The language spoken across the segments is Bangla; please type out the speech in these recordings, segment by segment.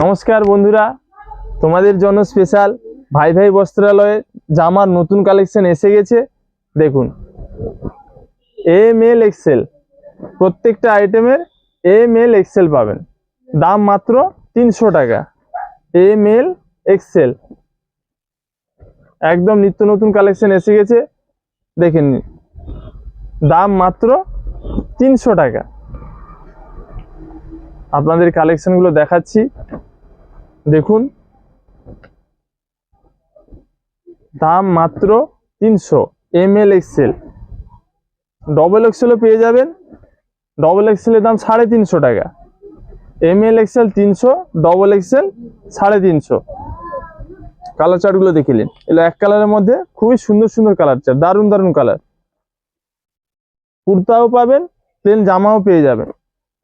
নমস্কার বন্ধুরা, তোমাদের জন্য স্পেশাল ভাই ভাই বস্ত্রালয়ে জামার নতুন কালেকশন এসে গেছে। দেখুন, এম এল এক্সেল, প্রত্যেকটা আইটেমের এম এল এক্সেল পাবেন। দাম মাত্র 300 টাকা। এম এল এক্সেল একদম নিত্য নতুন কালেকশন এসে গেছে। দেখেন, দাম মাত্র 300 টাকা। আপনাদের কালেকশনগুলো দেখাচ্ছি, দেখুন। দাম মাত্র 300। এম এল এক্সেল, ডবল এক্সেলও পেয়ে যাবেন। ডবল এক্সেলের দাম 350 টাকা। M L XL 300, double XL 350। Colour চার্টগুলো দেখে নিন। এগুলো এক কালারের মধ্যে খুবই সুন্দর সুন্দর কালার চার্ট, দারুণ দারুণ কালার। কুর্তাও পাবেন, প্লেন জামাও পেয়ে যাবেন।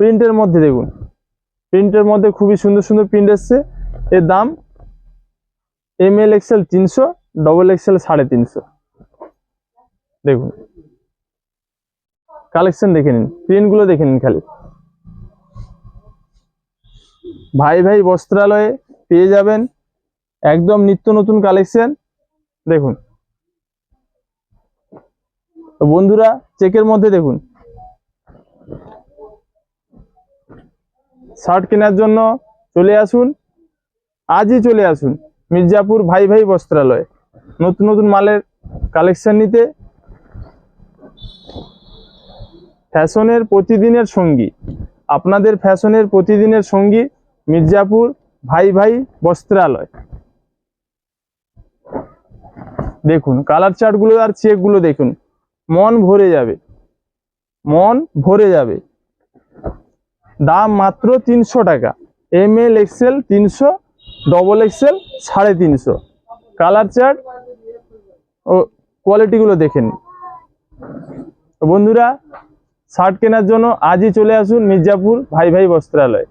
প্রিন্টের মধ্যে দেখুন, প্রিন্টের মধ্যে খুবই সুন্দর সুন্দর প্রিন্ট এসছে। এর দাম M L XL 300, double XL 350। দেখুন, কালেকশন দেখে নিন, প্রিন্টগুলো দেখে নিন খালি। ভাই ভাই বস্ত্রালয়ে পেয়ে যাবেন একদম নিত্য নতুন কালেকশন। দেখুন তো বন্ধুরা, চেকের মধ্যে দেখুন, শার্ট কেনার জন্য চলে আসুন, আজই চলে আসুন মির্জাপুর ভাই ভাই বস্ত্রালয়ে নতুন নতুন মালের কালেকশন নিতে। ফ্যাশনের প্রতিদিনের সঙ্গী, আপনাদের ফ্যাশনের প্রতিদিনের সঙ্গী মির্জাপুর ভাই ভাই বস্ত্রালয়। দেখুন কালার চার্টগুলো আর চেকগুলো দেখুন, মন ভরে যাবে, মন ভরে যাবে। দাম মাত্র 300 টাকা। M L XL 300, double XL 350। Colour chart ও কোয়ালিটিগুলো দেখেন। বন্ধুরা, শার্ট কেনার জন্য আজই চলে আসুন মির্জাপুর ভাই ভাই বস্ত্রালয়।